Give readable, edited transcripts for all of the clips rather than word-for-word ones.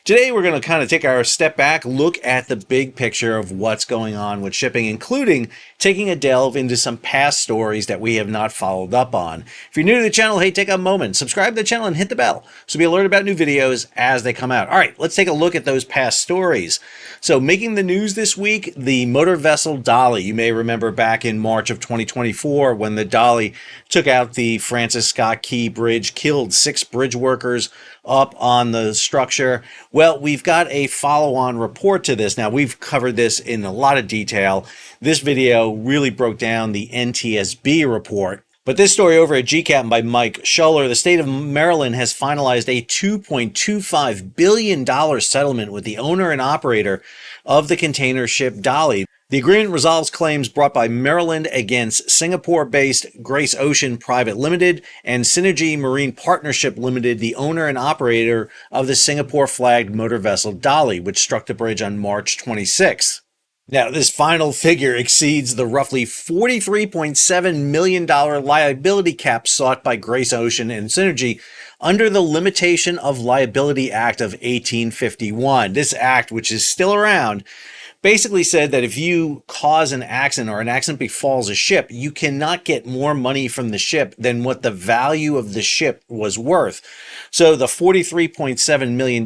Today, we're going to kind of take our step back, look at the big picture of what's going on with shipping, including taking a delve into some past stories that we have not followed up on. If you're new to the channel, hey, take a moment, subscribe to the channel and hit the bell so be alerted about new videos as they come out. All right, let's take a look at those past stories. So making the news this week, the motor vessel Dali. You may remember back in March of 2024 when the Dali took out the Francis Scott Key Bridge, killed 6 bridge workers up on the structure. Well, we've got a follow-on report to this. Now, we've covered this in a lot of detail. This video really broke down the NTSB report. But this story over at GCAP by Mike Schuller, the state of Maryland has finalized a $2.25 billion settlement with the owner and operator of the container ship Dali. The agreement resolves claims brought by Maryland against Singapore-based Grace Ocean Private Limited and Synergy Marine Partnership Limited, the owner and operator of the Singapore-flagged motor vessel Dali, which struck the bridge on March 26th. Now, this final figure exceeds the roughly $43.7 million liability cap sought by Grace Ocean and Synergy under the Limitation of Liability Act of 1851. This act, which is still around, basically said that if you cause an accident or an accident befalls a ship, you cannot get more money from the ship than what the value of the ship was worth. So the $43.7 million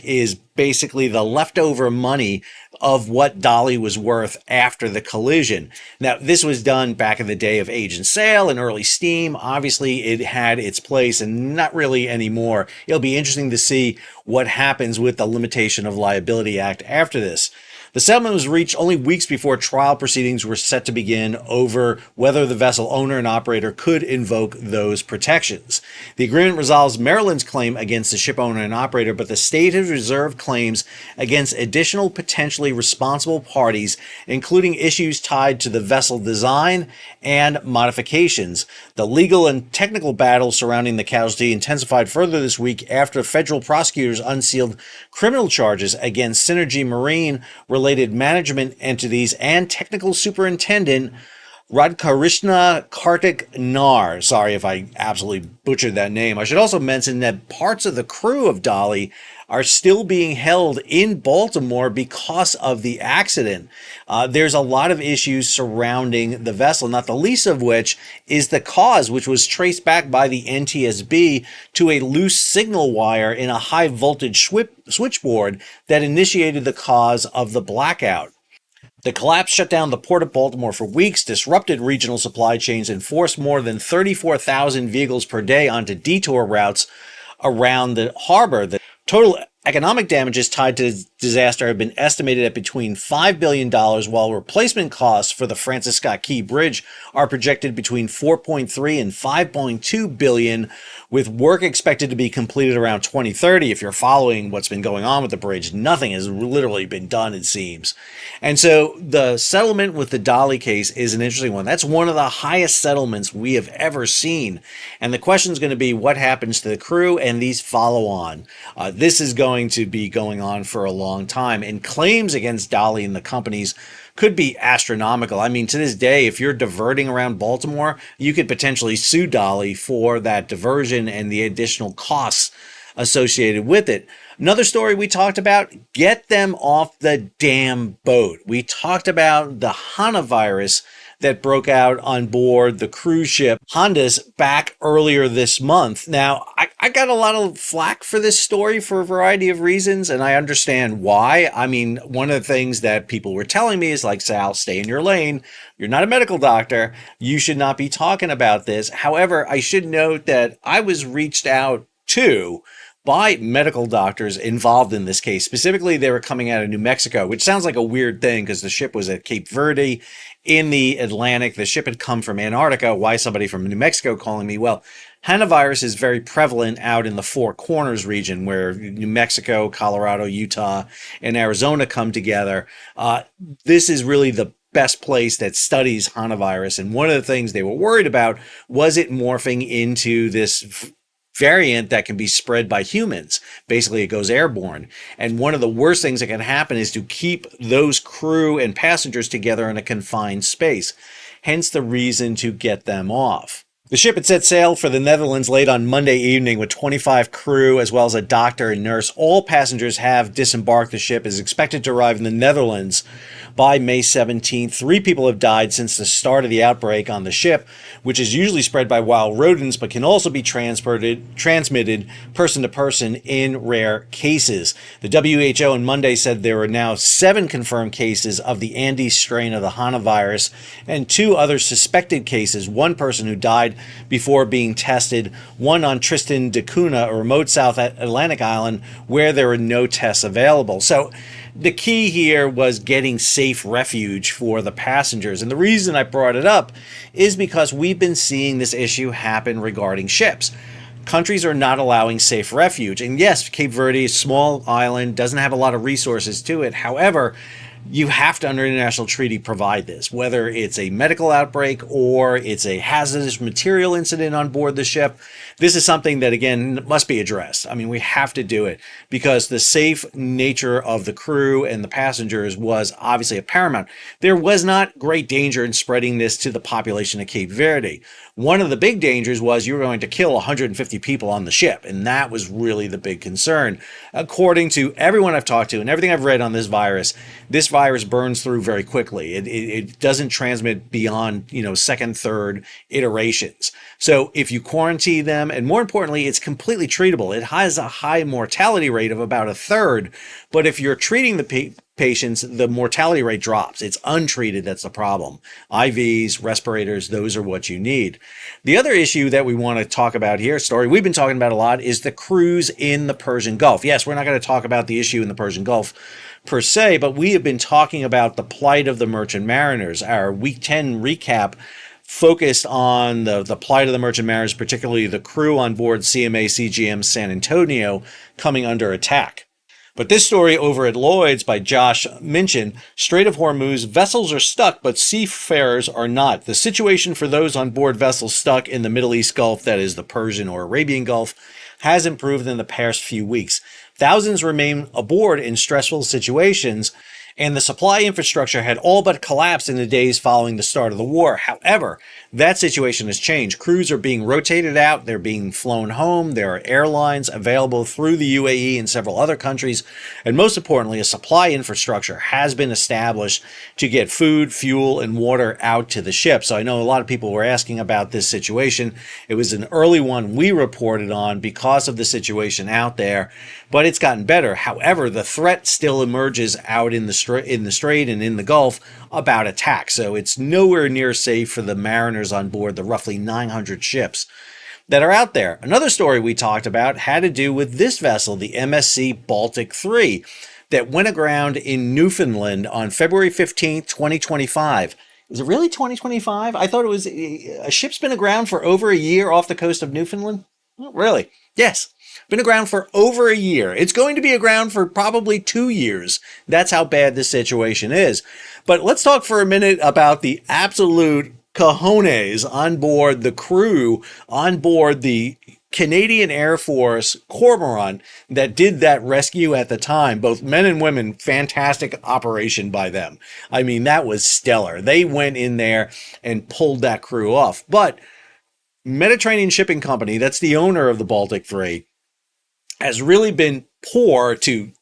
is basically the leftover money of what Dali was worth after the collision. Now, this was done back in the day of agent sale and early steam. Obviously, it had its place and not really anymore. It'll be interesting to see what happens with the Limitation of Liability Act after this. The settlement was reached only weeks before trial proceedings were set to begin over whether the vessel owner and operator could invoke those protections. The agreement resolves Maryland's claim against the ship owner and operator, but the state has reserved claims against additional potentially responsible parties, including issues tied to the vessel design and modifications. The legal and technical battle surrounding the casualty intensified further this week after federal prosecutors unsealed criminal charges against Synergy Marine related management entities and technical superintendent Radhakrishna Kartik Nar. Sorry if I absolutely butchered that name. I should also mention that parts of the crew of Dali are still being held in Baltimore because of the accident. There's a lot of issues surrounding the vessel, not the least of which is the cause, which was traced back by the NTSB to a loose signal wire in a high voltage switchboard that initiated the cause of the blackout. The collapse shut down the Port of Baltimore for weeks, disrupted regional supply chains, and forced more than 34,000 vehicles per day onto detour routes around the harbor. The total economic damages tied to the disaster have been estimated at between $5 billion, while replacement costs for the Francis Scott Key Bridge are projected between $4.3 and $5.2 billion, with work expected to be completed around 2030. If you're following what's been going on with the bridge, nothing has literally been done, it seems. And so the settlement with the Dali case is an interesting one. That's one of the highest settlements we have ever seen. And the question is going to be what happens to the crew and these follow on. This is going to be going on for a long time, and claims against Dali and the companies could be astronomical. I mean, to this day, if you're diverting around Baltimore, you could potentially sue Dali for that diversion and the additional costs associated with it. Another story we talked about, get them off the damn boat. We talked about the Hana virus that broke out on board the cruise ship Hondas back earlier this month. Now, I got a lot of flack for this story for a variety of reasons, and I understand why. I mean, one of the things that people were telling me is like, Sal, stay in your lane. You're not a medical doctor. You should not be talking about this. However, I should note that I was reached out to by medical doctors involved in this case. Specifically, they were coming out of New Mexico, which sounds like a weird thing because the ship was at Cape Verde in the Atlantic. The ship had come from Antarctica. Why somebody from New Mexico calling me? Well, Hanavirus is very prevalent out in the Four Corners region where New Mexico, Colorado, Utah, and Arizona come together. This is really the best place that studies Hanavirus. And one of the things they were worried about was it morphing into this variant that can be spread by humans. Basically, it goes airborne. And one of the worst things that can happen is to keep those crew and passengers together in a confined space. Hence the reason to get them off. The ship had set sail for the Netherlands late on Monday evening with 25 crew as well as a doctor and nurse. All passengers have disembarked. The ship is expected to arrive in the Netherlands by May 17th. 3 people have died since the start of the outbreak on the ship, which is usually spread by wild rodents but can also be transmitted person to person in rare cases. The WHO on Monday said there are now 7 confirmed cases of the Andes strain of the Hana virus and 2 other suspected cases. One person who died before being tested, one on Tristan da Cunha, a remote South Atlantic island where there are no tests available. So the key here was getting safe refuge for the passengers. And the reason I brought it up is because we've been seeing this issue happen regarding ships. Countries are not allowing safe refuge. And yes, Cape Verde, a small island, doesn't have a lot of resources to it. However, you have to, under international treaty, provide this, whether it's a medical outbreak or it's a hazardous material incident on board the ship. This is something that, again, must be addressed. I mean, we have to do it because the safe nature of the crew and the passengers was obviously a paramount. There was not great danger in spreading this to the population of Cape Verde. One of the big dangers was you were going to kill 150 people on the ship, and that was really the big concern. According to everyone I've talked to and everything I've read on this virus burns through very quickly. It doesn't transmit beyond, second, third iterations. So if you quarantine them, and more importantly, it's completely treatable. It has a high mortality rate of about 1/3, but if you're treating the patients, the mortality rate drops. It's untreated that's the problem. IVs, respirators, those are what you need. The other issue that we want to talk about here, story we've been talking about a lot, is the crews in the Persian Gulf. Yes, we're not going to talk about the issue in the Persian Gulf per se, but we have been talking about the plight of the merchant mariners. Our Week 10 recap focused on the plight of the merchant mariners, particularly the crew on board CMA CGM San Antonio coming under attack. But this story over at Lloyd's by Josh Minchin, Strait of Hormuz, vessels are stuck, but seafarers are not. The situation for those on board vessels stuck in the Middle East Gulf, that is the Persian or Arabian Gulf, has improved in the past few weeks. Thousands remain aboard in stressful situations, and the supply infrastructure had all but collapsed in the days following the start of the war. However, that situation has changed. Crews are being rotated out. They're being flown home. There are airlines available through the UAE and several other countries. And most importantly, a supply infrastructure has been established to get food, fuel, and water out to the ship. So I know a lot of people were asking about this situation. It was an early one we reported on because of the situation out there, but it's gotten better. However, the threat still emerges out in the strait and in the Gulf about attack. So it's nowhere near safe for the mariners on board the roughly 900 ships that are out there. Another story we talked about had to do with this vessel, the MSC Baltic 3, that went aground in Newfoundland on February 15th, 2025. Is it really 2025? I thought it was a ship's been aground for over a year off the coast of Newfoundland. Oh, really? Yes. Been aground for over a year. It's going to be aground for probably 2 years. That's how bad this situation is. But let's talk for a minute about the absolute cojones on board the crew, on board the Canadian Air Force Cormorant that did that rescue at the time. Both men and women, fantastic operation by them. I mean, that was stellar. They went in there and pulled that crew off. But Mediterranean Shipping Company, that's the owner of the Baltic 3, has really been poor to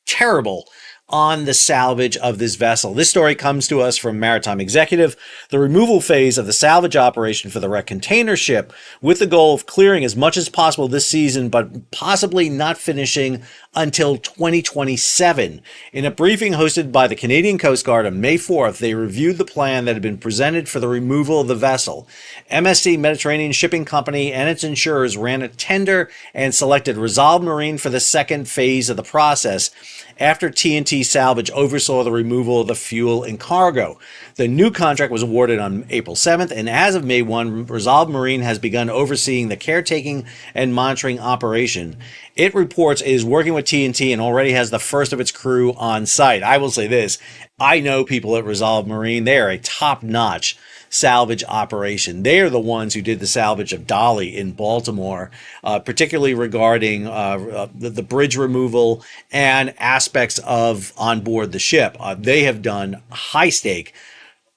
terrible on the salvage of this vessel. This story comes to us from Maritime Executive. The removal phase of the salvage operation for the wrecked container ship, with the goal of clearing as much as possible this season, but possibly not finishing until 2027. In a briefing hosted by the Canadian Coast Guard on May 4th, they reviewed the plan that had been presented for the removal of the vessel. MSC Mediterranean Shipping Company and its insurers ran a tender and selected Resolve Marine for the second phase of the process after T&T Salvage oversaw the removal of the fuel and cargo. The new contract was awarded on April 7th, and as of May 1, Resolve Marine has begun overseeing the caretaking and monitoring operation. It reports it is working with T&T and already has the first of its crew on site. I will say this, I know people at Resolve Marine. They are a top-notch salvage operation. They are the ones who did the salvage of Dali in Baltimore, particularly regarding the bridge removal and aspects of on board the ship. They have done high stake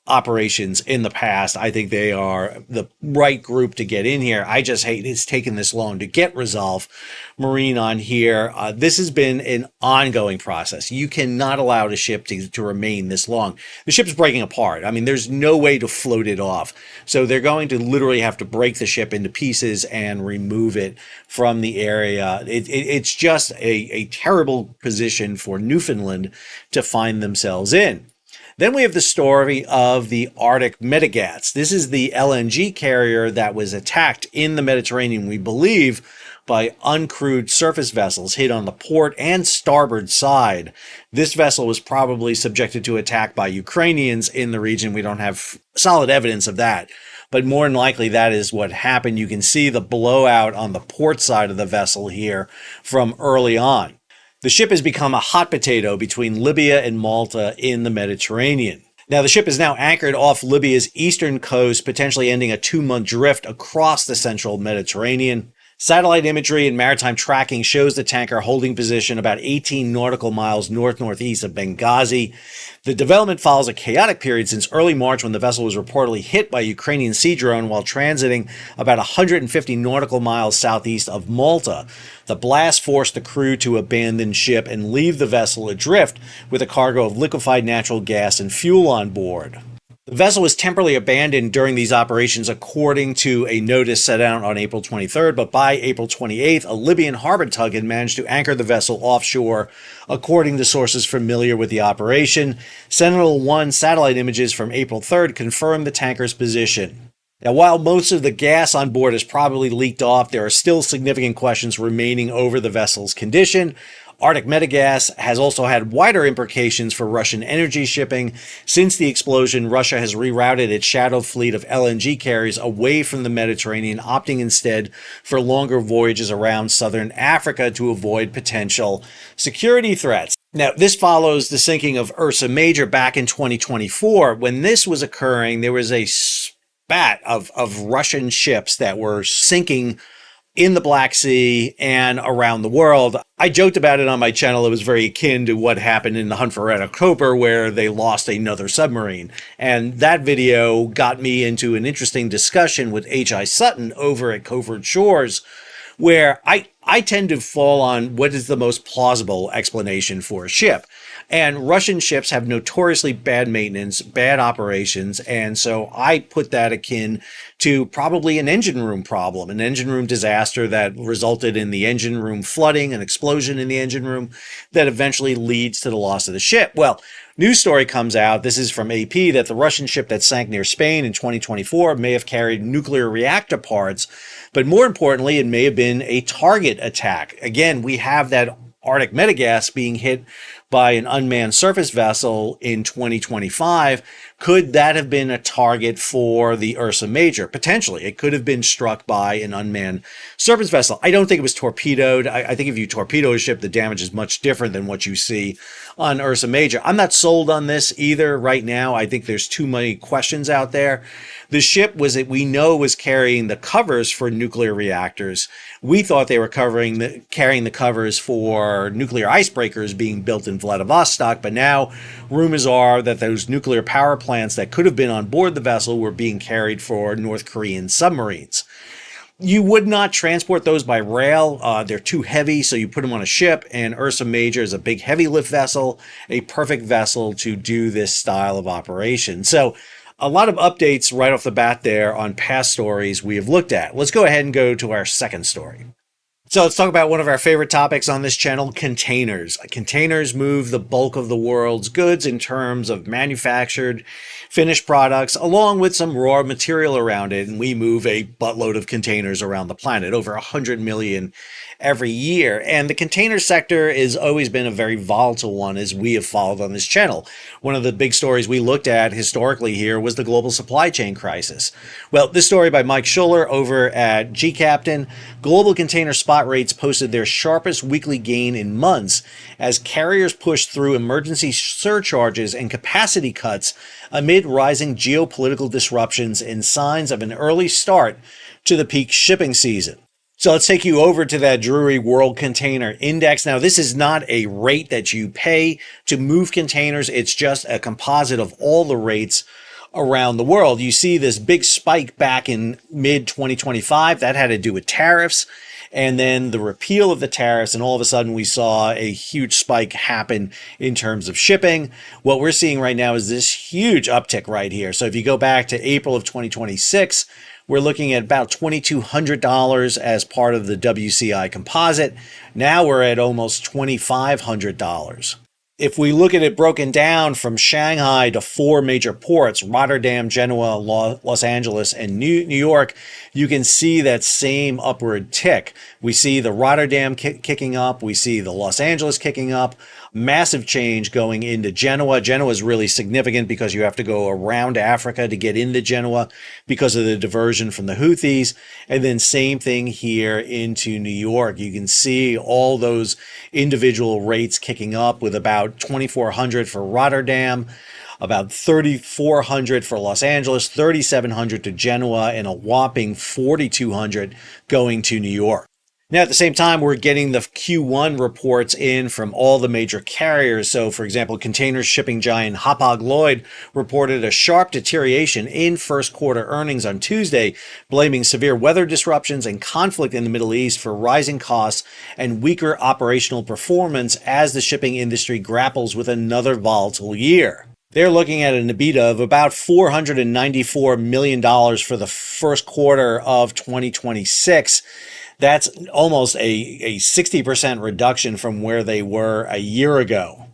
operations in the past. I think they are the right group to get in here. I just hate it's taken this long to get Resolve Marine on here. This has been an ongoing process. You cannot allow the ship to remain this long. The ship's breaking apart. I mean, there's no way to float it off. So they're going to literally have to break the ship into pieces and remove it from the area. It's just a terrible position for Newfoundland to find themselves in. Then we have the story of the Arctic Medigats. This is the LNG carrier that was attacked in the Mediterranean, we believe, by uncrewed surface vessels hit on the port and starboard side. This vessel was probably subjected to attack by Ukrainians in the region. We don't have solid evidence of that, but more than likely that is what happened. You can see the blowout on the port side of the vessel here from early on. The ship has become a hot potato between Libya and Malta in the Mediterranean. Now, the ship is now anchored off Libya's eastern coast, potentially ending a 2-month drift across the central Mediterranean. Satellite imagery and maritime tracking shows the tanker holding position about 18 nautical miles north-northeast of Benghazi. The development follows a chaotic period since early March when the vessel was reportedly hit by a Ukrainian sea drone while transiting about 150 nautical miles southeast of Malta. The blast forced the crew to abandon ship and leave the vessel adrift with a cargo of liquefied natural gas and fuel on board. The vessel was temporarily abandoned during these operations according to a notice set out on April 23rd, but by April 28th, a Libyan harbor tug had managed to anchor the vessel offshore, according to sources familiar with the operation. Sentinel-1 satellite images from April 3rd confirmed the tanker's position. Now, while most of the gas on board has probably leaked off, there are still significant questions remaining over the vessel's condition. Arctic Medegas has also had wider implications for Russian energy shipping. Since the explosion, Russia has rerouted its shadow fleet of LNG carriers away from the Mediterranean, opting instead for longer voyages around southern Africa to avoid potential security threats. Now, this follows the sinking of Ursa Major back in 2024. When this was occurring, there was a spat of Russian ships that were sinking in the Black Sea and around the world. I joked about it on my channel. It was very akin to what happened in the Hunt for Red October, where they lost another submarine. And that video got me into an interesting discussion with H.I. Sutton over at Covert Shores, where I tend to fall on what is the most plausible explanation for a ship. And Russian ships have notoriously bad maintenance, bad operations, and so I put that akin to probably an engine room problem, an engine room disaster that resulted in the engine room flooding, an explosion in the engine room that eventually leads to the loss of the ship. Well, news story comes out, this is from AP, that the Russian ship that sank near Spain in 2024 may have carried nuclear reactor parts, but more importantly, it may have been a target attack. Again, we have that Arctic Medegas being hit by an unmanned surface vessel in 2025. Could that have been a target for the Ursa Major? Potentially. It could have been struck by an unmanned surface vessel. I don't think it was torpedoed. I think if you torpedo a ship, the damage is much different than what you see on Ursa Major. I'm not sold on this either right now. I think there's too many questions out there. The ship we know was carrying the covers for nuclear reactors. We thought they were carrying the covers for nuclear icebreakers being built in Vladivostok, but now rumors are that those nuclear power plants that could have been on board the vessel were being carried for North Korean submarines. You would not transport those by rail. They're too heavy, so you put them on a ship, and Ursa Major is a big heavy lift vessel, a perfect vessel to do this style of operation. So a lot of updates right off the bat there on past stories we have looked at. Let's go ahead and go to our second story. So let's talk about one of our favorite topics on this channel, containers. Containers move the bulk of the world's goods in terms of manufactured, finished products, along with some raw material around it. And we move a buttload of containers around the planet, over 100 million every year. And the container sector has always been a very volatile one, as we have followed on this channel. One of the big stories we looked at historically here was the global supply chain crisis. Well, this story by Mike Schuller over at GCaptain. Global container spot rates posted their sharpest weekly gain in months as carriers pushed through emergency surcharges and capacity cuts amid rising geopolitical disruptions and signs of an early start to the peak shipping season. So let's take you over to that Drewry World Container Index. Now, this is not a rate that you pay to move containers. It's just a composite of all the rates around the world. You see this big spike back in mid 2025 that had to do with tariffs, and then the repeal of the tariffs, and all of a sudden we saw a huge spike happen in terms of shipping. What we're seeing right now is this huge uptick right here. So if you go back to April of 2026, we're looking at about $2,200 as part of the WCI composite. Now we're at almost $2,500. If we look at it broken down from Shanghai to four major ports, Rotterdam, Genoa, Los Angeles, and New York, you can see that same upward tick. We see the Rotterdam kicking up. We see the Los Angeles kicking up. Massive change going into Genoa. Genoa is really significant because you have to go around Africa to get into Genoa because of the diversion from the Houthis. And then same thing here into New York. You can see all those individual rates kicking up with about 2,400 for Rotterdam, about 3,400 for Los Angeles, 3,700 to Genoa, and a whopping 4,200 going to New York. Now, at the same time, we're getting the Q1 reports in from all the major carriers. So, for example, container shipping giant Hapag-Lloyd reported a sharp deterioration in first quarter earnings on Tuesday, blaming severe weather disruptions and conflict in the Middle East for rising costs and weaker operational performance as the shipping industry grapples with another volatile year. They're looking at an EBITDA of about $494 million for the first quarter of 2026. That's almost a 60% reduction from where they were a year ago.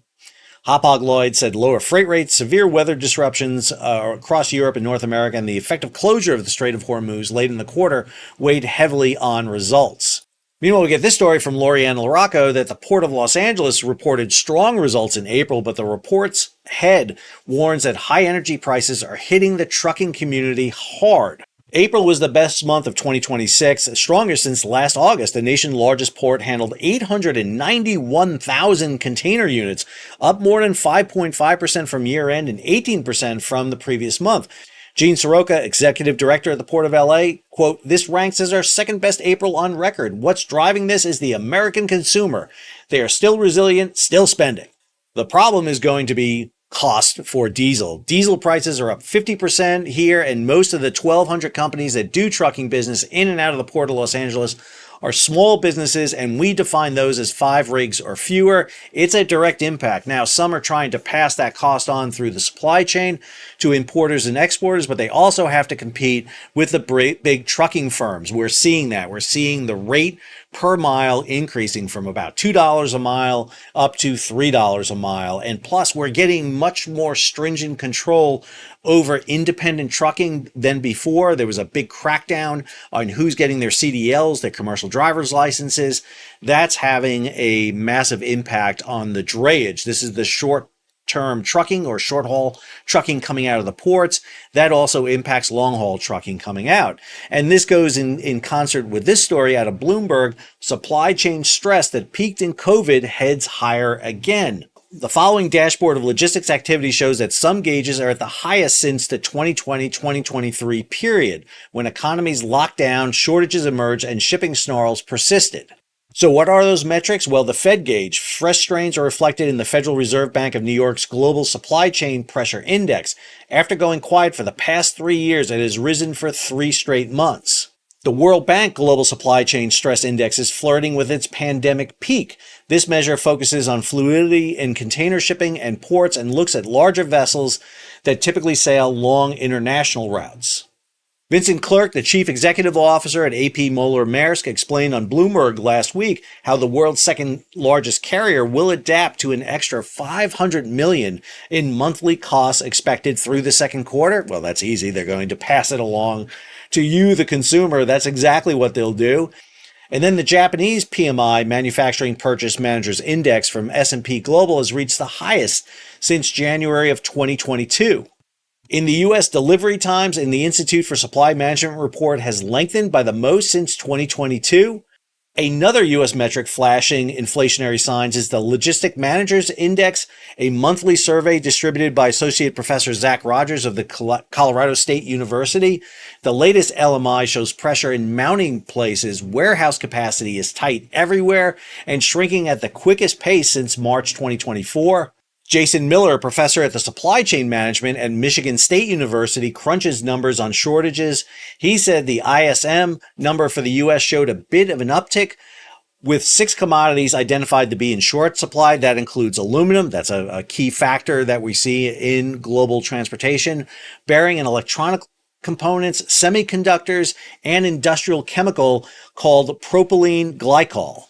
Hapag-Lloyd said lower freight rates, severe weather disruptions across Europe and North America, and the effective closure of the Strait of Hormuz late in the quarter weighed heavily on results. Meanwhile, we get this story from Lorianne LaRocco that the Port of Los Angeles reported strong results in April, but the report's head warns that high energy prices are hitting the trucking community hard. April was the best month of 2026, strongest since last August. The nation's largest port handled 891,000 container units, up more than 5.5% from year-end and 18% from the previous month. Gene Soroka, executive director at the Port of LA, quote, "This ranks as our second best April on record. What's driving this is the American consumer. They are still resilient, still spending. The problem is going to be cost for diesel. Diesel prices are up 50% here, and most of the 1,200 companies that do trucking business in and out of the Port of Los Angeles are small businesses, and we define those as 5 rigs or fewer. It's a direct impact. Now, some are trying to pass that cost on through the supply chain to importers and exporters, but they also have to compete with the big trucking firms. We're seeing that. We're seeing the rate per mile increasing from about $2 a mile up to $3 a mile. And plus, we're getting much more stringent control over independent trucking than before. There was a big crackdown on who's getting their CDLs, their commercial driver's licenses. That's having a massive impact on the drayage. This is the short-term trucking or short-haul trucking coming out of the ports. That also impacts long-haul trucking coming out. And this goes in concert with this story out of Bloomberg. Supply chain stress that peaked in COVID heads higher again. The following dashboard of logistics activity shows that some gauges are at the highest since the 2020-2023 period, when economies locked down, shortages emerged, and shipping snarls persisted. So what are those metrics? Well, the Fed gauge. Fresh strains are reflected in the Federal Reserve Bank of New York's Global Supply Chain Pressure Index. After going quiet for the past 3 years, it has risen for 3 straight months. The World Bank Global Supply Chain Stress Index is flirting with its pandemic peak. This measure focuses on fluidity in container shipping and ports and looks at larger vessels that typically sail long international routes. Vincent Clerc, the chief executive officer at AP Moller Maersk, explained on Bloomberg last week how the world's second largest carrier will adapt to an extra $500 million in monthly costs expected through the second quarter. Well, that's easy. They're going to pass it along to you, the consumer. That's exactly what they'll do. And then the Japanese PMI, Manufacturing Purchase Managers Index from S&P Global, has reached the highest since January of 2022. In the U.S., delivery times in the Institute for Supply Management report has lengthened by the most since 2022. Another U.S. metric flashing inflationary signs is the Logistic Managers Index, a monthly survey distributed by Associate Professor Zach Rogers of the Colorado State University. The latest LMI shows pressure in mounting places. Warehouse capacity is tight everywhere and shrinking at the quickest pace since March 2024. Jason Miller, a professor at the supply chain management at Michigan State University, crunches numbers on shortages. He said the ISM number for the U.S. showed a bit of an uptick, with 6 commodities identified to be in short supply. That includes aluminum. That's a key factor that we see in global transportation, bearing and electronic components, semiconductors, and industrial chemical called propylene glycol.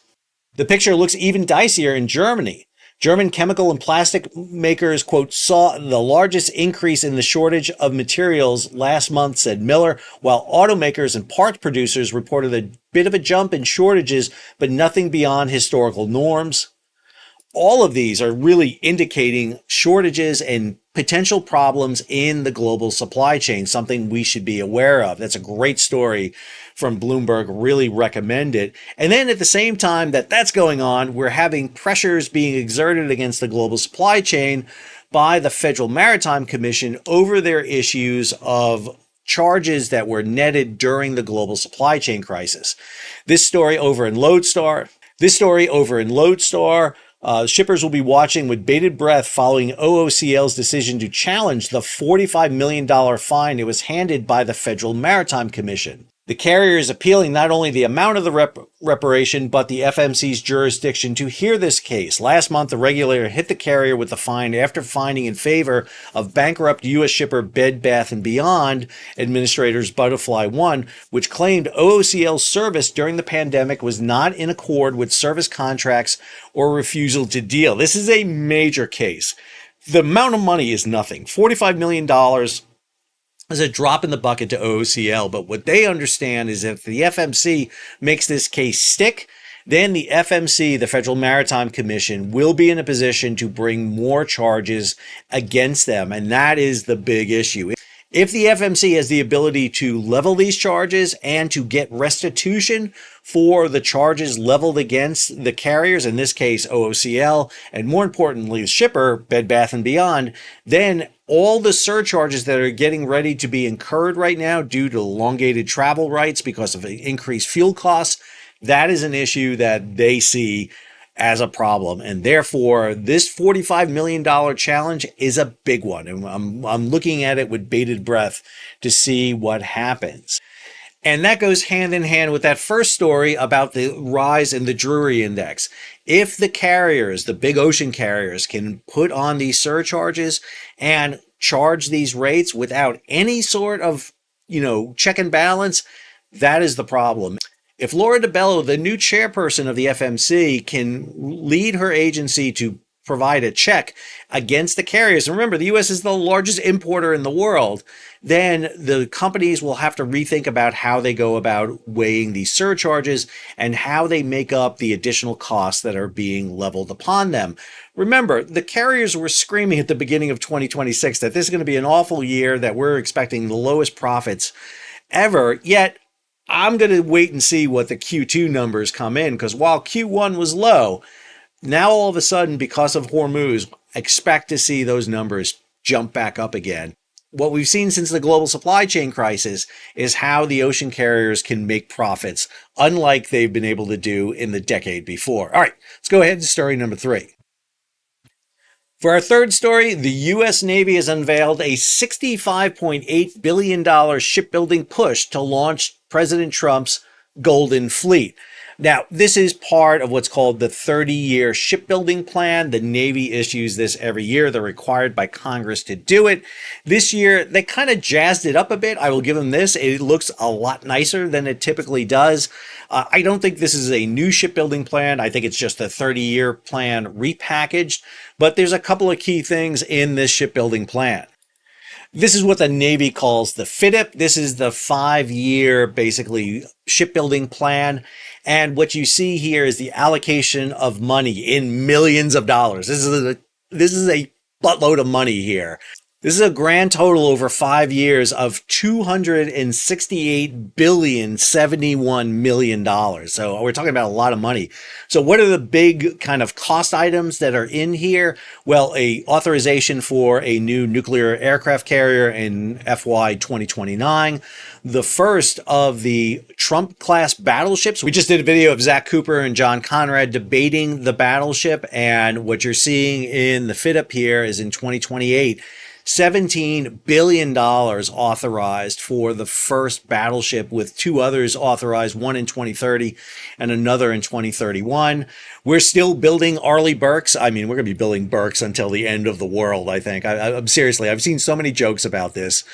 The picture looks even dicier in Germany. German chemical and plastic makers, quote, saw the largest increase in the shortage of materials last month, said Miller, while automakers and parts producers reported a bit of a jump in shortages, but nothing beyond historical norms. All of these are really indicating shortages and potential problems in the global supply chain, something we should be aware of. That's a great story from Bloomberg. Really recommend it. And then at the same time that that's going on, we're having pressures being exerted against the global supply chain by the Federal Maritime Commission over their issues of charges that were netted during the global supply chain crisis. This story over in Lodestar. Shippers will be watching with bated breath following OOCL's decision to challenge the $45 million fine it was handed by the Federal Maritime Commission. The carrier is appealing not only the amount of the reparation, but the FMC's jurisdiction to hear this case. Last month, the regulator hit the carrier with the fine after finding in favor of bankrupt U.S. shipper Bed Bath & Beyond administrators Butterfly One, which claimed OOCL's service during the pandemic was not in accord with service contracts or refusal to deal. This is a major case. The amount of money is nothing. $45 million is a drop in the bucket to OOCL, but what they understand is if the FMC makes this case stick, then the FMC, the Federal Maritime Commission, will be in a position to bring more charges against them, and that is the big issue. If the FMC has the ability to level these charges and to get restitution for the charges leveled against the carriers, in this case OOCL, and more importantly the shipper, Bed Bath & Beyond, then all the surcharges that are getting ready to be incurred right now due to elongated travel rights because of increased fuel costs, that is an issue that they see as a problem. And therefore, this $45 million challenge is a big one. And I'm looking at it with bated breath to see what happens. And that goes hand in hand with that first story about the rise in the Drury Index. If the carriers, the big ocean carriers, can put on these surcharges and charge these rates without any sort of, check and balance, that is the problem. If Laura DiBello, the new chairperson of the FMC, can lead her agency to provide a check against the carriers, and remember, the U.S. is the largest importer in the world, then the companies will have to rethink about how they go about weighing these surcharges and how they make up the additional costs that are being leveled upon them. Remember, the carriers were screaming at the beginning of 2026 that this is going to be an awful year, that we're expecting the lowest profits ever, yet I'm going to wait and see what the Q2 numbers come in, because while Q1 was low, now all of a sudden, because of Hormuz, expect to see those numbers jump back up again. What we've seen since the global supply chain crisis is how the ocean carriers can make profits, unlike they've been able to do in the decade before. All right, let's go ahead to story number 3. For our third story, the U.S. Navy has unveiled a $65.8 billion shipbuilding push to launch President Trump's Golden Fleet. Now, this is part of what's called the 30-year shipbuilding plan. The Navy issues this every year. They're required by Congress to do it. This year, they kind of jazzed it up a bit. I will give them this. It looks a lot nicer than it typically does. I don't think this is a new shipbuilding plan. I think it's just a 30-year plan repackaged. But there's a couple of key things in this shipbuilding plan. This is what the Navy calls the FIDIP. This is the 5-year, basically, shipbuilding plan. And what you see here is the allocation of money in millions of dollars. This is a buttload of money here. This is a grand total over 5 years of $268,071,000,000. So we're talking about a lot of money. So what are the big kind of cost items that are in here? Well, a authorization for a new nuclear aircraft carrier in FY 2029. The first of the Trump class battleships. We just did a video of Zach Cooper and John Conrad debating the battleship. And what you're seeing in the fit up here is in 2028. $17 billion authorized for the first battleship, with two others authorized, one in 2030 and another in 2031. We're still building Arleigh Burkes. I mean, we're going to be building Burkes until the end of the world, I think. I'm seriously, I've seen so many jokes about this.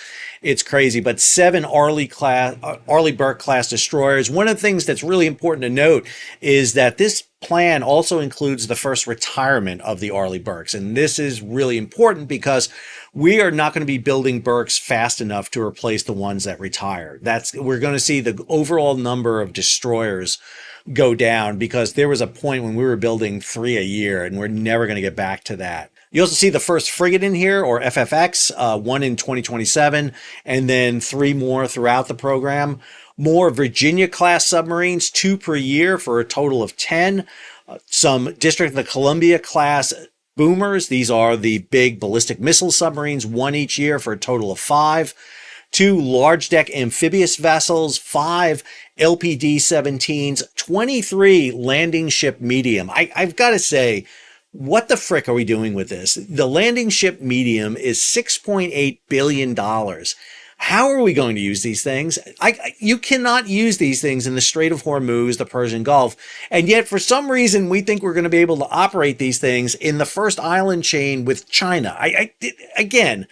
It's crazy, but 7 Arleigh Burke class destroyers. One of the things that's really important to note is that this plan also includes the first retirement of the Arleigh Burkes. And this is really important because we are not going to be building Burkes fast enough to replace the ones that retire. We're going to see the overall number of destroyers go down, because there was a point when we were building 3 a year, and we're never going to get back to that. You also see the first frigate in here, or FFX, one in 2027, and then 3 more throughout the program. More Virginia-class submarines, 2 per year for a total of 10. Some District of Columbia-class boomers. These are the big ballistic missile submarines, 1 each year for a total of 5. 2 large deck amphibious vessels, 5 LPD-17s, 23 landing ship medium. I've got to say, what the frick are we doing with this? The landing ship medium is $6.8 billion. How are we going to use these things? You cannot use these things in the Strait of Hormuz, the Persian Gulf. And yet, for some reason, we think we're going to be able to operate these things in the first island chain with China. Again,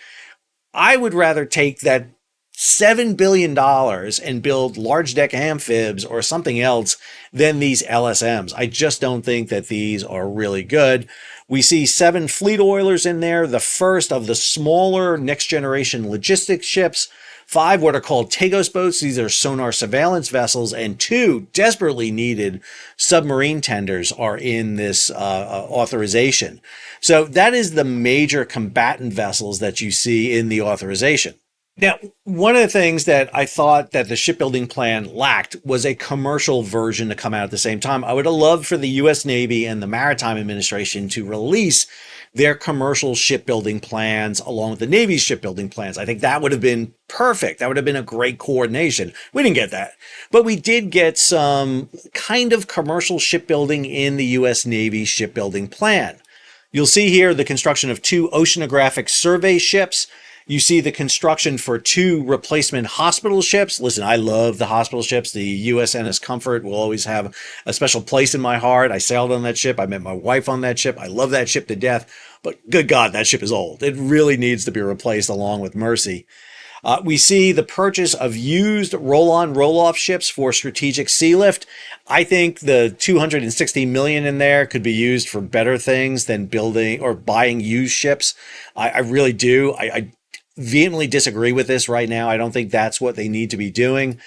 I would rather take that $7 billion and build large deck amphibs or something else than these LSMs. I just don't think that these are really good. We see 7 fleet oilers in there, the first of the smaller next generation logistics ships, 5 what are called Tagos boats. These are sonar surveillance vessels, and 2 desperately needed submarine tenders are in this authorization. So that is the major combatant vessels that you see in the authorization. Now, one of the things that I thought that the shipbuilding plan lacked was a commercial version to come out at the same time. I would have loved for the U.S. Navy and the Maritime Administration to release their commercial shipbuilding plans along with the Navy's shipbuilding plans. I think that would have been perfect. That would have been a great coordination. We didn't get that. But we did get some kind of commercial shipbuilding in the U.S. Navy shipbuilding plan. You'll see here the construction of 2 oceanographic survey ships. You see the construction for 2 replacement hospital ships. Listen, I love the hospital ships. The USNS Comfort will always have a special place in my heart. I sailed on that ship. I met my wife on that ship. I love that ship to death. But good God, that ship is old. It really needs to be replaced along with Mercy. We see the purchase of used roll-on, roll-off ships for strategic sea lift. I think the $260 million in there could be used for better things than building or buying used ships. I really do. I vehemently disagree with this right now. I don't think that's what they need to be doing.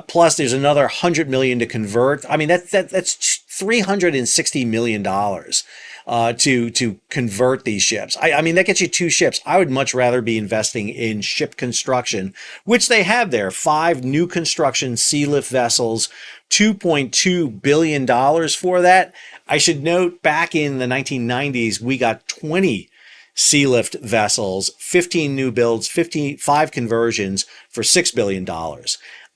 Plus, there's another $100 million to convert. I mean, that's $360 million to convert these ships. I mean, that gets you 2 ships. I would much rather be investing in ship construction, which they have there. 5 new construction sea lift vessels, $2.2 billion for that. I should note, back in the 1990s, we got 20 sea lift vessels, 15 new builds, 5 conversions for $6 billion.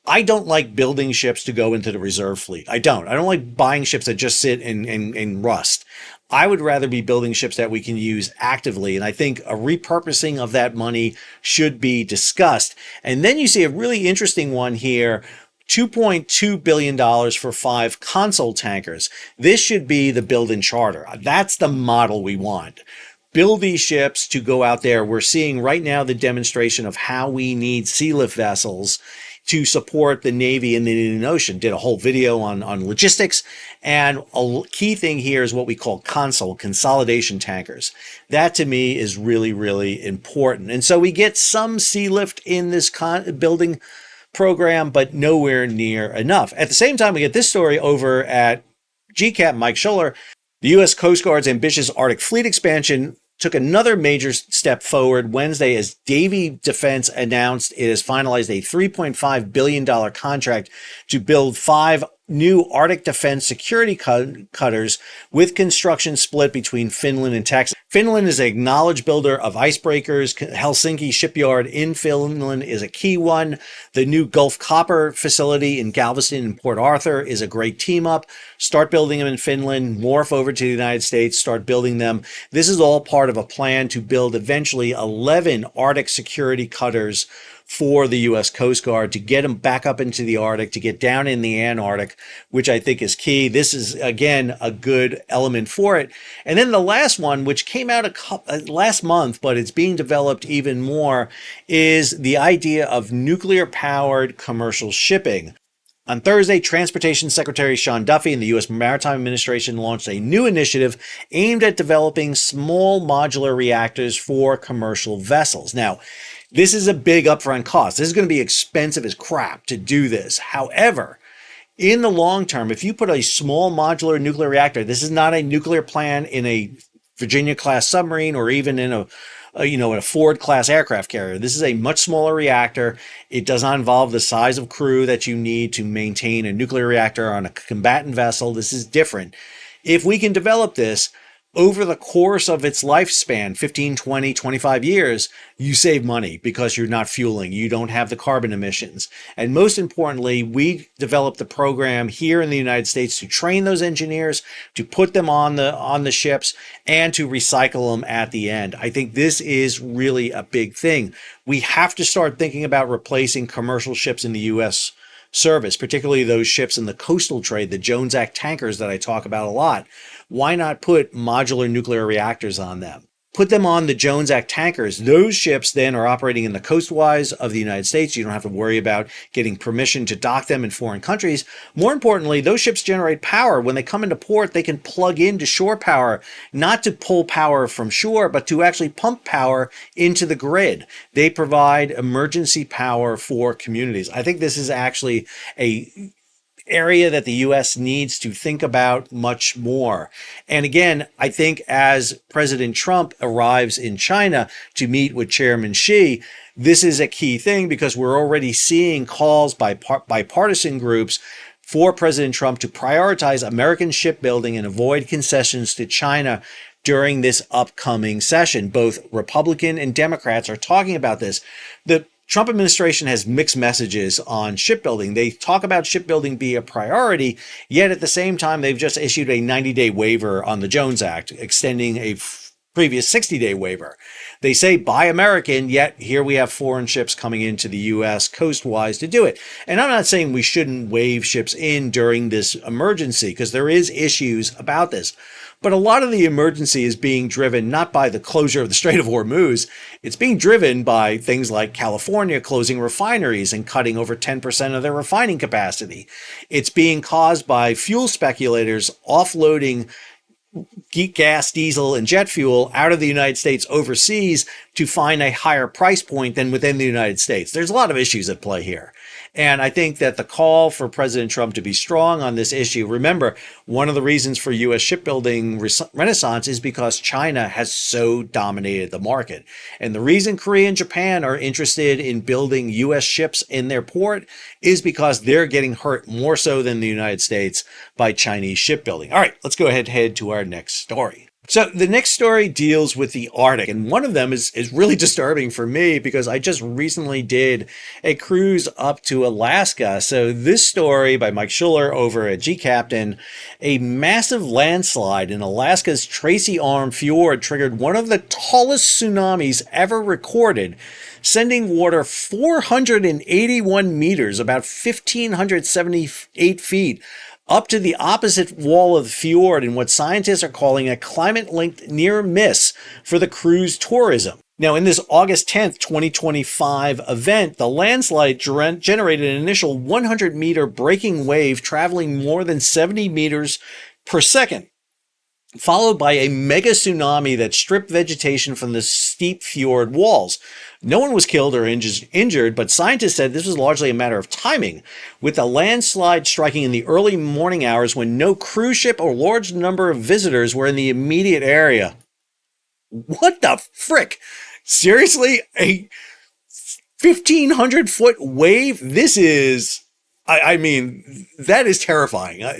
I don't like building ships to go into the reserve fleet. I don't like buying ships that just sit and rust. I would rather be building ships that we can use actively. And I think a repurposing of that money should be discussed. And then you see a really interesting one here. $2.2 billion for 5 console tankers. This should be the build and charter. That's the model we want. Build these ships to go out there. We're seeing right now the demonstration of how we need sea lift vessels to support the Navy in the Indian Ocean. Did a whole video on logistics. And a key thing here is what we call consolidation tankers. That to me is really, really important. And so we get some sea lift in this building program, but nowhere near enough. At the same time, we get this story over at GCAP, Mike Schuller. The U.S. Coast Guard's ambitious Arctic fleet expansion took another major step forward Wednesday as Davy Defense announced it has finalized a $3.5 billion contract to build 5 new Arctic defense security cutters with construction split between Finland and Texas. Finland is an acknowledged builder of icebreakers. Helsinki shipyard in Finland is a key one. The new Gulf Copper facility in Galveston and Port Arthur is a great team up. Start building them in Finland, morph over to the United States, start building them. This is all part of a plan to build eventually 11 Arctic security cutters for the U.S. Coast Guard to get them back up into the Arctic, to get down in the Antarctic, which I think is key. This is, again, a good element for it. And then the last one, which came out last month, but it's being developed even more, is the idea of nuclear-powered commercial shipping. On Thursday, Transportation Secretary Sean Duffy and the U.S. Maritime Administration launched a new initiative aimed at developing small modular reactors for commercial vessels. Now, this is a big upfront cost. This is going to be expensive as crap to do this. However, in the long term, if you put a small modular nuclear reactor, this is not a nuclear plant in a Virginia-class submarine or even in a Ford-class aircraft carrier. This is a much smaller reactor. It does not involve the size of crew that you need to maintain a nuclear reactor on a combatant vessel. This is different. If we can develop this over the course of its lifespan, 15, 20, 25 years, you save money because you're not fueling. You don't have the carbon emissions. And most importantly, we developed the program here in the United States to train those engineers, to put them on the ships, and to recycle them at the end. I think this is really a big thing. We have to start thinking about replacing commercial ships in the U.S. service, particularly those ships in the coastal trade, the Jones Act tankers that I talk about a lot. Why not put modular nuclear reactors on them? Put them on the Jones Act tankers. Those ships then are operating in the coastwise of the United States. You don't have to worry about getting permission to dock them in foreign countries. More importantly, those ships generate power. When they come into port, they can plug into shore power, not to pull power from shore, but to actually pump power into the grid. They provide emergency power for communities. I think this is actually a area that the U.S. needs to think about much more. And again, I think as President Trump arrives in China to meet with Chairman Xi, this is a key thing because we're already seeing calls by bipartisan groups for President Trump to prioritize American shipbuilding and avoid concessions to China during this upcoming session. Both Republican and Democrats are talking about this. The Trump administration has mixed messages on shipbuilding. They talk about shipbuilding being a priority, yet at the same time, they've just issued a 90-day waiver on the Jones Act, extending a previous 60-day waiver. They say buy American, yet here we have foreign ships coming into the U.S. coastwise to do it. And I'm not saying we shouldn't wave ships in during this emergency, because there is issues about this. But a lot of the emergency is being driven not by the closure of the Strait of Hormuz. It's being driven by things like California closing refineries and cutting over 10% of their refining capacity. It's being caused by fuel speculators offloading gas, diesel, and jet fuel out of the United States overseas to find a higher price point than within the United States. There's a lot of issues at play here. And I think that the call for President Trump to be strong on this issue, remember, one of the reasons for U.S. shipbuilding renaissance is because China has so dominated the market. And the reason Korea and Japan are interested in building U.S. ships in their port is because they're getting hurt more so than the United States by Chinese shipbuilding. All right, let's go ahead and head to our next story. So the next story deals with the Arctic, and one of them is really disturbing for me because I just recently did a cruise up to Alaska. So this story by Mike Schuller over at G-Captain, a massive landslide in Alaska's Tracy Arm Fjord triggered one of the tallest tsunamis ever recorded, sending water 481 meters, about 1,578 feet, up to the opposite wall of the fjord in what scientists are calling a climate-linked near miss for the cruise tourism. Now, in this August 10th, 2025 event, the landslide generated an initial 100-meter breaking wave traveling more than 70 meters per second, followed by a mega tsunami that stripped vegetation from the steep fjord walls. No one was killed or injured, but scientists said this was largely a matter of timing, with the landslide striking in the early morning hours when no cruise ship or large number of visitors were in the immediate area. What the frick? Seriously? A 1,500-foot wave? This is. I mean, that is terrifying. I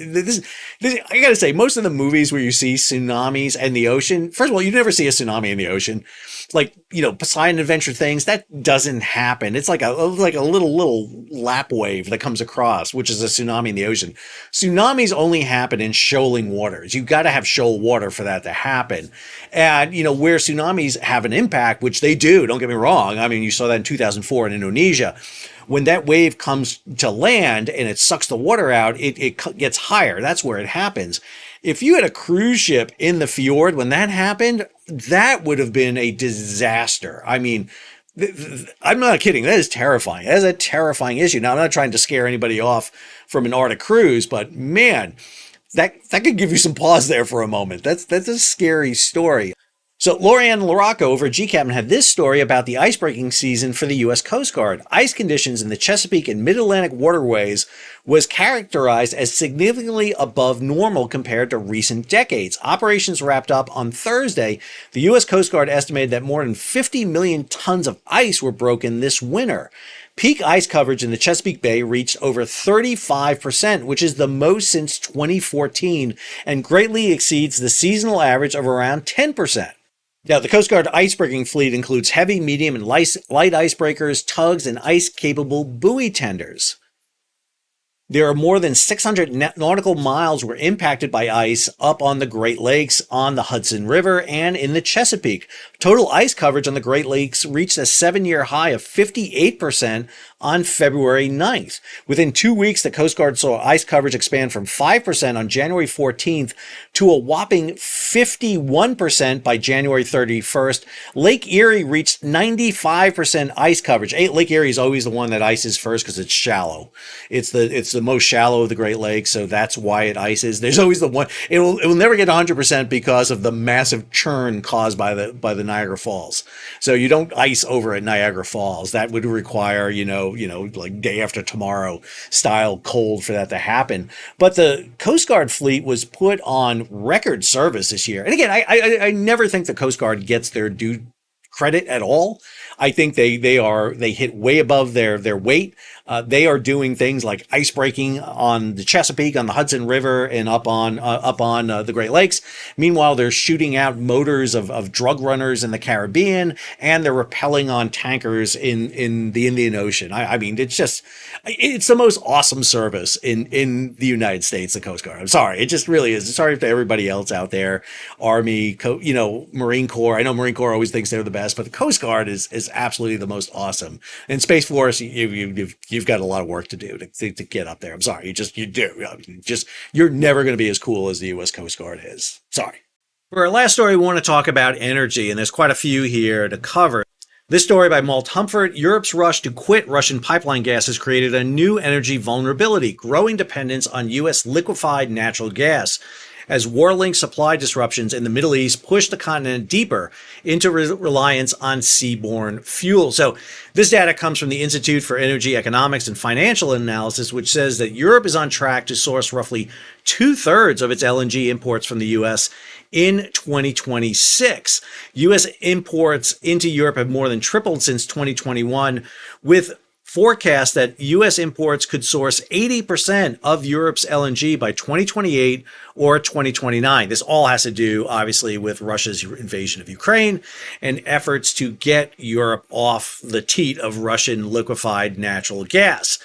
gotta say, most of the movies where you see tsunamis and the ocean, first of all, you never see a tsunami in the ocean. Like, Poseidon Adventure things, that doesn't happen. It's like a little lap wave that comes across, which is a tsunami in the ocean. Tsunamis only happen in shoaling waters. You've got to have shoal water for that to happen. And, where tsunamis have an impact, which they do, don't get me wrong. I mean, you saw that in 2004 in Indonesia. When that wave comes to land and it sucks the water out, it gets higher. That's where it happens. If you had a cruise ship in the fjord when that happened, that would have been a disaster. I mean, I'm not kidding. That is terrifying. That is a terrifying issue. Now, I'm not trying to scare anybody off from an Arctic cruise, but man, that could give you some pause there for a moment. That's a scary story. So Lorianne LaRocca over at GCAPN had this story about the icebreaking season for the U.S. Coast Guard. Ice conditions in the Chesapeake and Mid-Atlantic waterways was characterized as significantly above normal compared to recent decades. Operations wrapped up on Thursday. The U.S. Coast Guard estimated that more than 50 million tons of ice were broken this winter. Peak ice coverage in the Chesapeake Bay reached over 35%, which is the most since 2014 and greatly exceeds the seasonal average of around 10%. Now, the Coast Guard icebreaking fleet includes heavy, medium, and light icebreakers, tugs, and ice-capable buoy tenders. There are more than 600 nautical miles were impacted by ice up on the Great Lakes, on the Hudson River, and in the Chesapeake. Total ice coverage on the Great Lakes reached a 7-year high of 58% on February 9th. Within 2 weeks, the Coast Guard saw ice coverage expand from 5% on January 14th to a whopping 51% by January 31st. Lake Erie reached 95% ice coverage. Lake Erie is always the one that ices first because it's shallow. It's the most shallow of the Great Lakes, so that's why it ices. There's always the one. It will never get 100% because of the massive churn caused by the Niagara Falls. So you don't ice over at Niagara Falls. That would require, like day after tomorrow style cold for that to happen. But the Coast Guard fleet was put on record service this year. And again, I never think the Coast Guard gets their due credit at all. I think they hit way above their weight. They are doing things like ice breaking on the Chesapeake, on the Hudson River, and up on the Great Lakes. Meanwhile, they're shooting out motors of drug runners in the Caribbean, and they're rappelling on tankers in the Indian Ocean. I mean, it's the most awesome service in the United States, the Coast Guard. I'm sorry, it just really is. Sorry to everybody else out there, Army, Marine Corps. I know Marine Corps always thinks they're the best, but the Coast Guard is absolutely the most awesome. And Space Force, you've got a lot of work to do to get up there. I'm sorry, you do. You're never going to be as cool as the U.S. Coast Guard is. Sorry. For our last story, we want to talk about energy, and there's quite a few here to cover. This story by Malt Humford: Europe's rush to quit Russian pipeline gas has created a new energy vulnerability, growing dependence on U.S. liquefied natural gas, as war-linked supply disruptions in the Middle East push the continent deeper into reliance on seaborne fuel. So this data comes from the Institute for Energy Economics and Financial Analysis, which says that Europe is on track to source roughly 2/3 of its LNG imports from the U.S. in 2026. U.S. imports into Europe have more than tripled since 2021, with forecast that U.S. imports could source 80% of Europe's LNG by 2028 or 2029. This all has to do, obviously, with Russia's invasion of Ukraine and efforts to get Europe off the teat of Russian liquefied natural gas.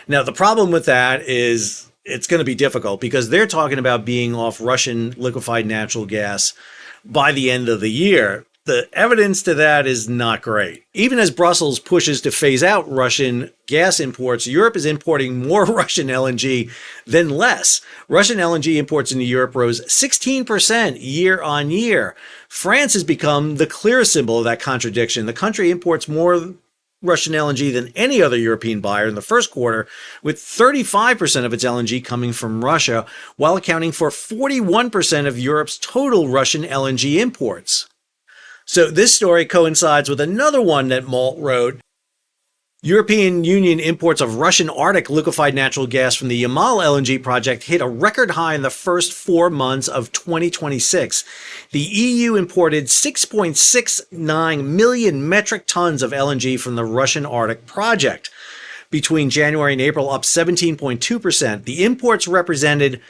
Now, the problem with that is it's going to be difficult because they're talking about being off Russian liquefied natural gas by the end of the year. The evidence to that is not great. Even as Brussels pushes to phase out Russian gas imports, Europe is importing more Russian LNG than less. Russian LNG imports into Europe rose 16% year on year. France has become the clear symbol of that contradiction. The country imports more Russian LNG than any other European buyer in the first quarter, with 35% of its LNG coming from Russia, while accounting for 41% of Europe's total Russian LNG imports. So this story coincides with another one that Malt wrote European Union imports of Russian Arctic liquefied natural gas from the Yamal LNG project hit a record high in the first 4 months of 2026. The EU imported 6.69 million metric tons of LNG from the Russian Arctic project. Between January and April, up 17.2%. The imports represented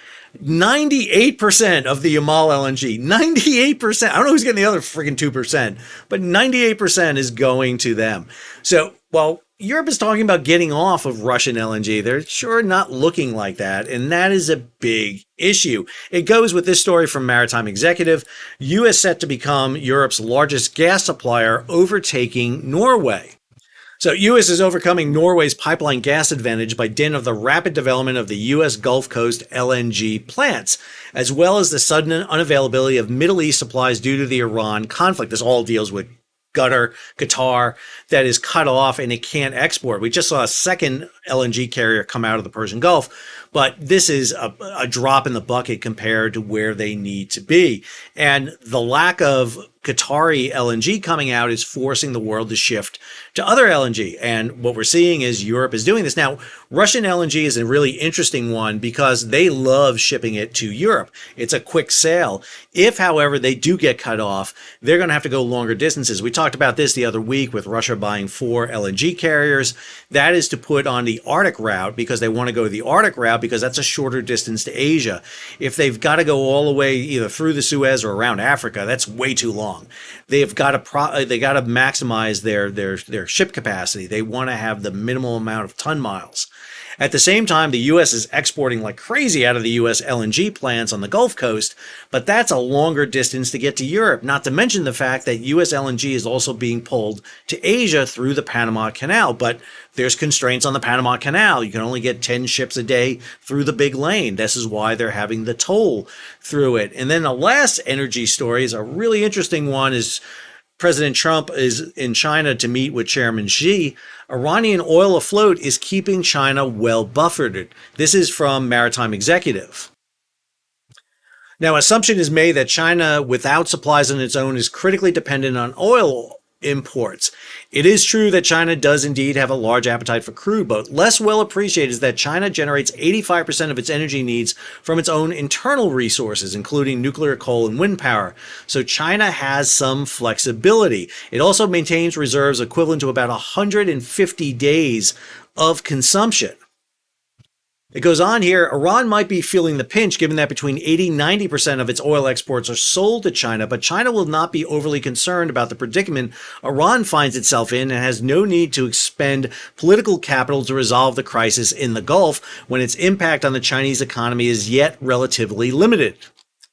98% of the Yamal LNG. 98%. I don't know who's getting the other freaking 2%, but 98% is going to them. So while Europe is talking about getting off of Russian LNG, they're sure not looking like that, and that is a big issue. It goes with this story from Maritime Executive. U.S. set to become Europe's largest gas supplier, overtaking Norway. So U.S. is overcoming Norway's pipeline gas advantage by dint of the rapid development of the U.S. Gulf Coast LNG plants, as well as the sudden unavailability of Middle East supplies due to the Iran conflict. This all deals with Qatar that is cut off and it can't export. We just saw a second LNG carrier come out of the Persian Gulf, but this is a drop in the bucket compared to where they need to be. And the lack of Qatari LNG coming out is forcing the world to shift to other LNG. And what we're seeing is Europe is doing this. Now, Russian LNG is a really interesting one because they love shipping it to Europe. It's a quick sale. If, however, they do get cut off, they're going to have to go longer distances. We talked about this the other week with Russia buying 4 LNG carriers. That is to put on the Arctic route because they want to go the Arctic route because that's a shorter distance to Asia. If they've got to go all the way either through the Suez or around Africa, that's way too long. They've got to maximize their ship capacity. They want to have the minimal amount of ton miles. At the same time, the U.S. is exporting like crazy out of the U.S. LNG plants on the Gulf Coast, but that's a longer distance to get to Europe, not to mention the fact that U.S. LNG is also being pulled to Asia through the Panama Canal, but there's constraints on the Panama Canal. You can only get 10 ships a day through the big lane. This is why they're having the toll through it. And then the last energy story is a really interesting one is President Trump is in China to meet with Chairman Xi. Iranian oil afloat is keeping China well buffered. This is from Maritime Executive. Now, assumption is made that China, without supplies on its own, is critically dependent on oil imports. It is true that China does indeed have a large appetite for crude, but less well appreciated is that China generates 85% of its energy needs from its own internal resources, including nuclear, coal, and wind power. So China has some flexibility. It also maintains reserves equivalent to about 150 days of consumption. It goes on here, Iran might be feeling the pinch given that between 80-90% of its oil exports are sold to China, but China will not be overly concerned about the predicament Iran finds itself in and has no need to expend political capital to resolve the crisis in the Gulf when its impact on the Chinese economy is yet relatively limited.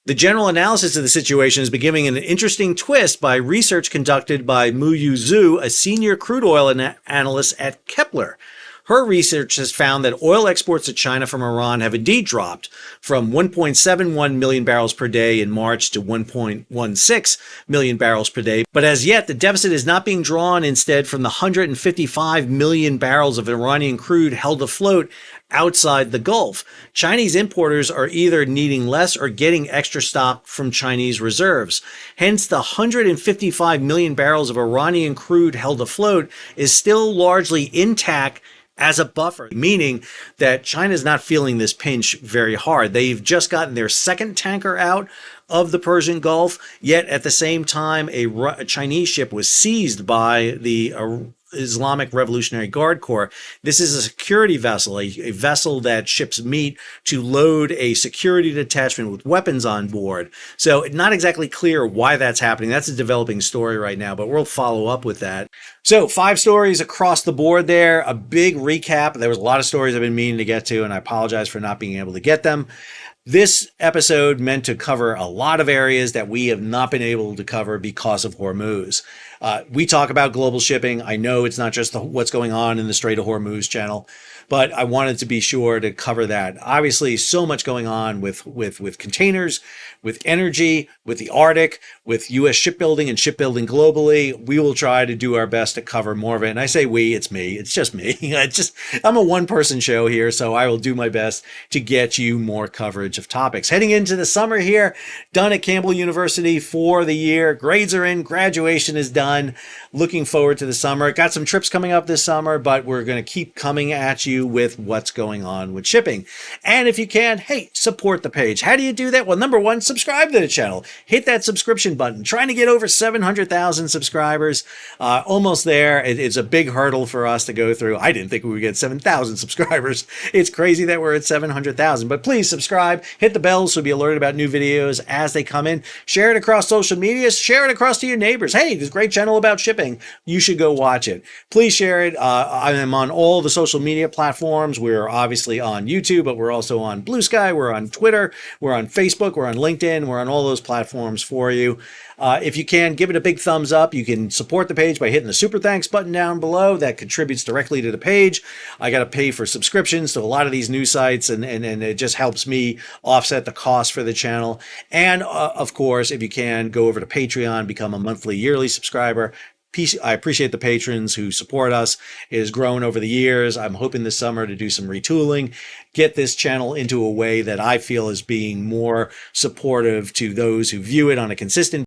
The general analysis of the situation has been given an interesting twist by research conducted by Muyu Zhu, a senior crude oil analyst at Kepler. Her research has found that oil exports to China from Iran have indeed dropped from 1.71 million barrels per day in March to 1.16 million barrels per day. But as yet, the deficit is not being drawn instead from the 155 million barrels of Iranian crude held afloat outside the Gulf. Chinese importers are either needing less or getting extra stock from Chinese reserves. Hence, the 155 million barrels of Iranian crude held afloat is still largely intact as a buffer, meaning that China is not feeling this pinch very hard. They've just gotten their second tanker out of the Persian Gulf, yet at the same time, a Chinese ship was seized by the Islamic Revolutionary Guard Corps. This is a security vessel, a vessel that ships meet to load a security detachment with weapons on board. So not exactly clear why that's happening. That's a developing story right now, but we'll follow up with that. So 5 stories across the board there, a big recap. There was a lot of stories I've been meaning to get to, and I apologize for not being able to get them. This episode meant to cover a lot of areas that we have not been able to cover because of Hormuz. We talk about global shipping. I know it's not just what's going on in the Strait of Hormuz channel, but I wanted to be sure to cover that. Obviously, so much going on with containers, with energy, with the Arctic, with U.S. shipbuilding and shipbuilding globally. We will try to do our best to cover more of it. And I say we, it's me. It's just me. I'm a one-person show here, so I will do my best to get you more coverage coverage of topics. Heading into the summer here, done at Campbell University for the year. Grades are in, graduation is done. Looking forward to the summer. Got some trips coming up this summer, but we're going to keep coming at you with what's going on with shipping. And if you can, hey, support the page. How do you do that? Well, number one, subscribe to the channel. Hit that subscription button. Trying to get over 700,000 subscribers. Almost there. It's a big hurdle for us to go through. I didn't think we would get 7,000 subscribers. It's crazy that we're at 700,000. But please subscribe. Hit the bell so you'll be alerted about new videos as they come in. Share it across social media. Share it across to your neighbors. Hey, there's a great channel about shipping. You should go watch it. Please share it. I am on all the social media platforms. We're obviously on YouTube, but we're also on Blue Sky. We're on Twitter. We're on Facebook. We're on LinkedIn. We're on all those platforms for you. If you can, give it a big thumbs up. You can support the page by hitting the super thanks button down below. That contributes directly to the page. I got to pay for subscriptions to a lot of these news sites, and it just helps me offset the cost for the channel. And of course, if you can, go over to Patreon, become a monthly, yearly subscriber. I appreciate the patrons who support us. It has grown over the years. I'm hoping this summer to do some retooling, get this channel into a way that I feel is being more supportive to those who view it on a consistent